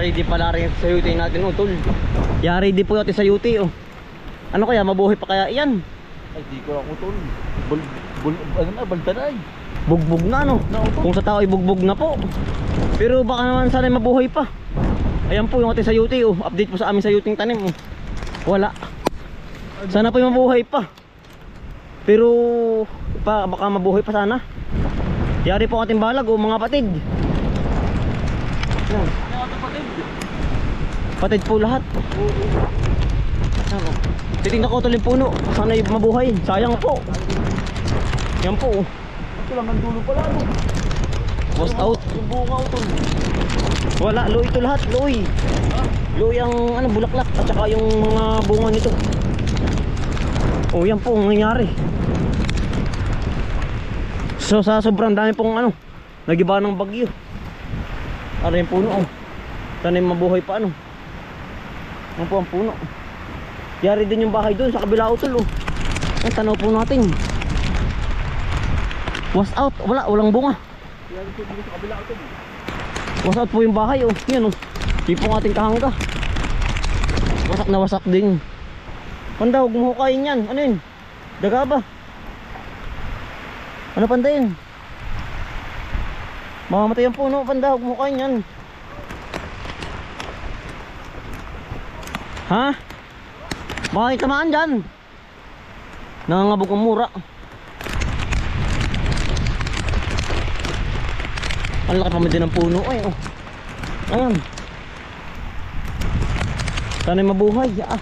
Ready pala rin sa UT natin, utol. Yari di po natin sa UT, oh. Ano kaya, mabuhay pa kaya iyan? Ay, di ko ako tol. Ano na, balda na ay. Bugbog na, no? Kung sa tao ay bugbog na po. Pero baka naman sana mabuhay pa. Ayan po yung ating sa UT, oh. Update po sa amin sa UT tanim, oh. Wala. Sana po yung mabuhay pa. Pero baka mabuhay pa sana. Yari po ang ating balag, oh, mga patid. Yan. Patid po lahat. Yan, oh. Titignan ko tuloy puno. Sana yung mabuhay. Sayang po. Yan po, oh. Ito lang ang dulo pala, no? Was out. Yung bunga ko tol. Wala, loy ito lahat, loy. Loy ang ano, bulaklak at saka yung mga bunga nito. Oh, yan po ang nangyari. So sa sobrang dami pong ano, nagiba ng bagyo. Ano yung puno, oh. Sana yung mabuhay pa, ano. Yan po ang puno. Yari din yung bahay doon sa kabila, utol, oh. Ang tanaw po natin. Was out, walang bunga. Yari po dito sa kabila ko tol. Was out po yung bahay, oh. Yan, oh. Di po ng ating kahangga. Wasak na wasak din. Panda, huwag mo hukayin yan. Ano yun? Daga ba? Ano panda yun? Mamamatay ang puno, panda. Huwag mo hukayin yan. Ha? Bakit tamaan dyan? Nangangabog ang mura. Ang laki pa din ng puno, ay, oh. Ayan. Sana'y mabuhay, ah.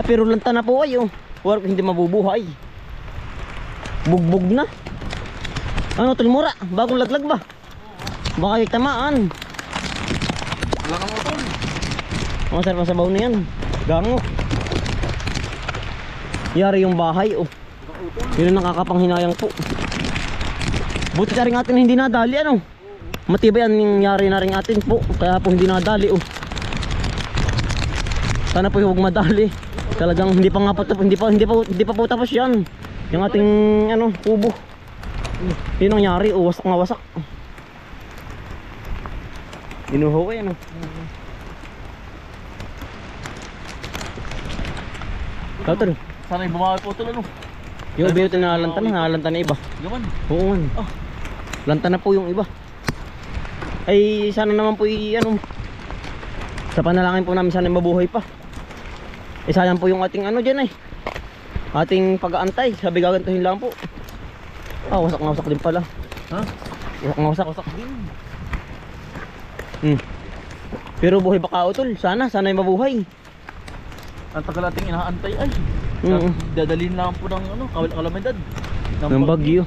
Pero lanta na po ay, oh. Huwag hindi mabubuhay. Bugbog na. Ano, tulmura? Bagong laglag ba? Baka tamaan. Wala ka mo tol. Ang sarap ang sabaw na yan. Gango. Yari yung bahay, oh. Yun ang nakakapanghinayang po. Buti na rin atin hindi nadali, ano. Matibay ang nangyari na rin atin po. Kaya po hindi nadali, oh. Sana po huwag madali. Talagang hindi pa nga po, hindi pa po tapos yan. Yung ating ano, kubo. Yun ang nangyari, oh, wasak nga wasak. Inuho yan, oh. Totoo. Sana yung bumawi po tol, ano? Yung iba yung nalalanta na iba. Gaman. Oo man. Ah. Lanta na po yung iba. Ay sana naman po ano, sa panalangin po namin sana mabuhay pa. Sayang po yung ating ano dyan, ating pag-aantay. Sabi gagantuhin lang po. Ah, wasak na wasak din pala. Ha? Wasak na wasak. Wasak din. Pero buhay pa ka, utol. Sana yung mabuhay. Ang tagal nating inaantay ay. Dadalhin lang po ng ano, kalamidad. Ng bagyo.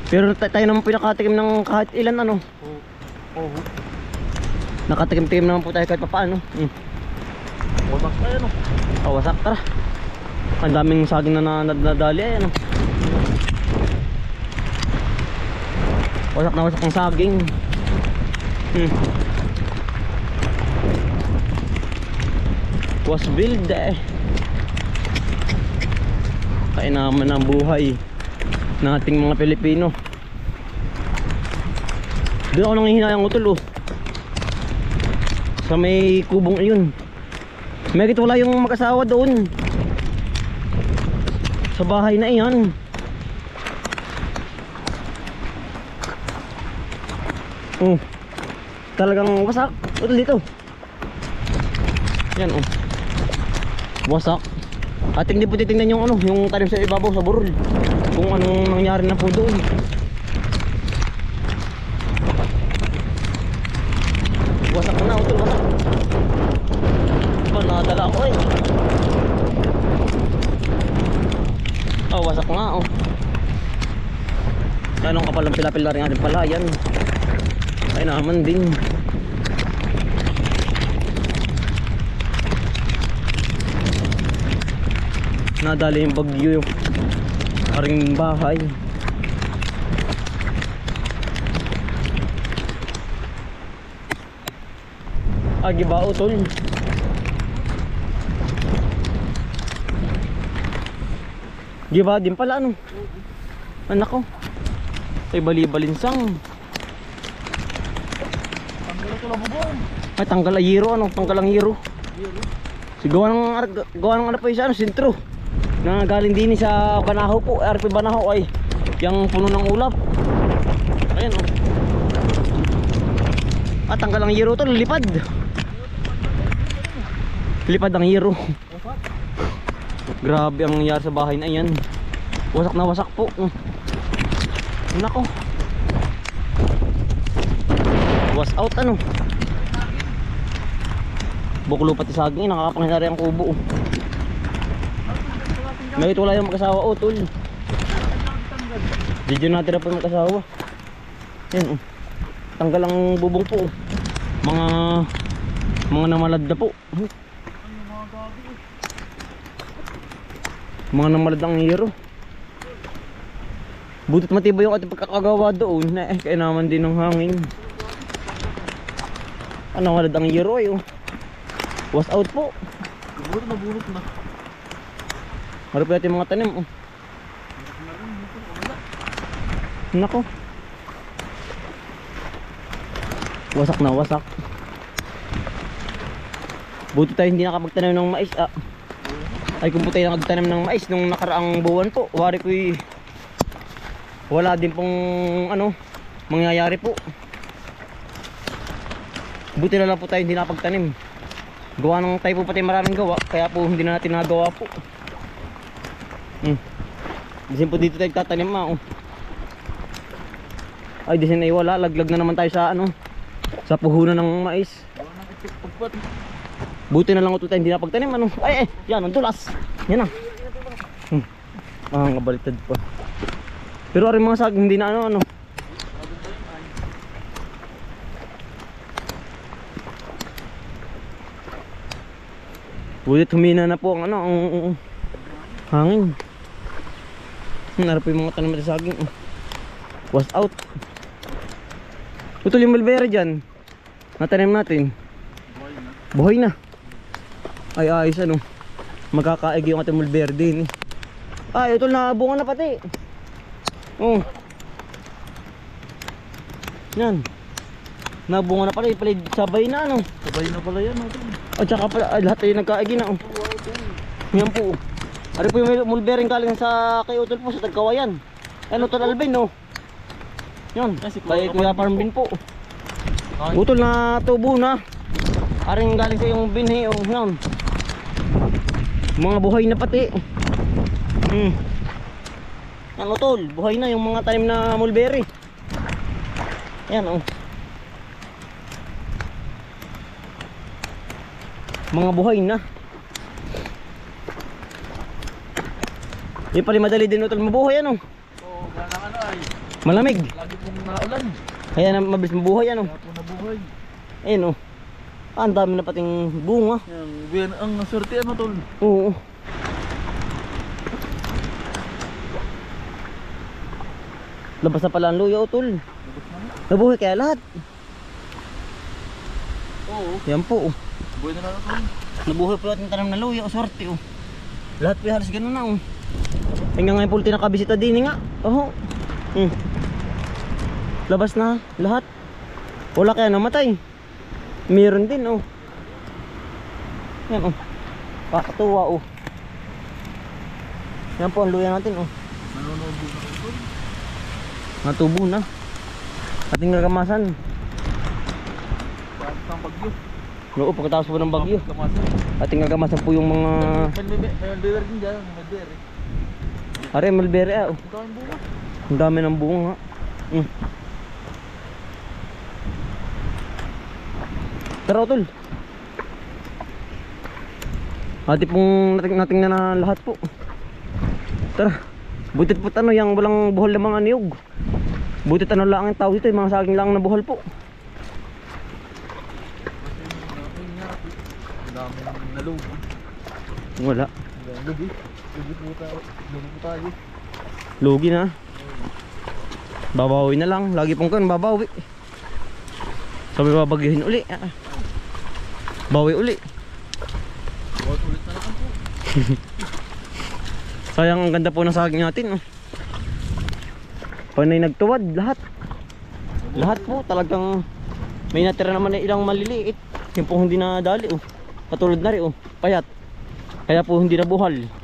Pero tayo naman po nakatikim ng kahit ilan, ano. Oh. Nakatikim-tikim naman po tayo kahit papaano. Wasak na yan, oh. Oh, wasak, tara. Ang daming saging na nadali, ano. Wasak na wasak ang saging. Was build, Kain naman ang buhay nating mga Pilipino. Doon ako nanghihinayang, utol, oh. Sa may kubong iyon. May wala yung mag-asawa doon. Sa bahay na iyan. Oh. Talagang wasak. Utol dito. Yan, oh. Wasak. At hindi po titingnan yung ano, yung tanim sa ibabaw sa burol. Kung anong nangyari na po doon. Wasak na, utol, wasak. Ba, nakadala ako, Oh, wasak nga, oh. Ganong kapalang pila-pila rin ating pala, yan. Ay naman din. Nadali yung bagyo yung aring bahay. Giba, utol. Giba din pala, ano. Anak ko. Ay bali-balinsang. kalabubong. Ay, tanggal ang hero, ano? Tanggal ang hero. Si gawa ng ano pa isa, ano, sintro. Na galing din sa Banahaw po, RP Banahaw ay yung puno ng ulap. Ayan, oh. Ah, tanggal ang hero to, lilipad. Lipad ang hero. Grabe ang nangyari sa bahay na yan. Wasak na wasak po. Nako. Was out ano. Buklo pati saging, nakakapangyari ang kubo. May wala yung mag-asawa, oh tol. Video natin na po yung mag-asawa. Yan, oh. Tanggal ang bubong po. Mga namalad na po. Mga namalad ang hero. Butit matibay yung ating pagkakagawa doon. Kaya naman din ng hangin. Ano namalad ang hero ay oh. Was out po. Nabulot na. Harap natin mga tanim oh. Nako. Wasak na wasak. Buti tayo hindi nakapagtanim ng mais ah. Ay kung po tayo nakagtanim ng mais nung nakaraang buwan po, wari ko'y wala din pong ano mangyayari po. Buti na lang po tayo hindi nakapagtanim. Gawa ng tayo po pati maraming gawa, kaya po hindi na natin nagawa po. Disin po dito tayo tatanim ma oh. Ay disin ay wala, laglag na naman tayo sa ano, sa puhunan ng mais. Buti na lang ito tayo hindi napagtanim ano. Ay yan ang tulas. Yan na. Ngabaliktad pa. Pero rin mga saging hindi na ano. Buti humina na po ang ano, ang hangin. Narap po yung mga tanim sa saging. Was out. Putol yung mulberry dyan. Natanim natin. Buhay na. Ay ayos ano. Magkakaig yung ating mulberry din eh. Ay utol na bunga na pati. Oh. Yan. Nabunga na pala, sabay na ano. Sabay na pala yan. At saka pala, lahat ay nagkaigi na oh. Yan po. Ari po yung mulberry galing sa kay utol po sa Tagkawayan. Ano utol Alvin no. Yan. Kay Kuya Parmbin po. Utol na tubo na. Aring galing sa yung binhi oh. Yan. Mga buhay na pati. Yan utol, buhay na yung mga tanim na mulberry. Yan oh. Mga buhay na. Di pala madali din utol mabuhay ano. Oo, kailangan ay. Malamig. Lagi pong naulan. Kaya na mabilis mabuhay ano. Kaya po nabuhay. Ayun oh. Ang dami na pating bunga. Yan, ang naswerte ano tol. Oo. Labas na pala ang luya utol. Nabuhay kaya lahat. Oo. Yan po oh. Buhay na lang tol. Nabuhay po natin tanam na luya o sorte oh. Lahat po halos ganun na oh. Hanggang ngayon po nakabisita din nga. Oh. Labas na lahat. Wala kaya namatay. Meron din oh. Yan oh. Kakatuwa oh. Yan po ang luya natin oh. Nanonood na tol. Natubo na. Ating gagamasan. Bakit ang bagyo? Oo, pagkatapos po ng bagyo. Kamasan. Ating gagamasan po yung mga May mulberry din dyan. Mulberry. are mulberry ah. Oh. Ang daming bunga. Ang dami ng bunga. Tara utol. Ati pong natingnan na lahat po. Tara. Butit po ano yung walang buhol na mga niyog. Butit ano lang ang tao dito, yung mga saging lang na buhol po. Ang dami nalugi. Wala. Lugi. Lugi po tayo. Lugi po tayo. Lugi na. Babawi na lang. Lagi pong kan babawi. Sabi babagihin uli. Bawi uli. Bawat ulit na lang po. Sayang ang ganda po ng saging natin. Oh. Panay nagtuwad lahat. Lahat po talagang May natira naman na ilang maliliit. Yung po hindi nadali oh. Katulad na rin oh. Payat. Kaya po hindi nabuhal.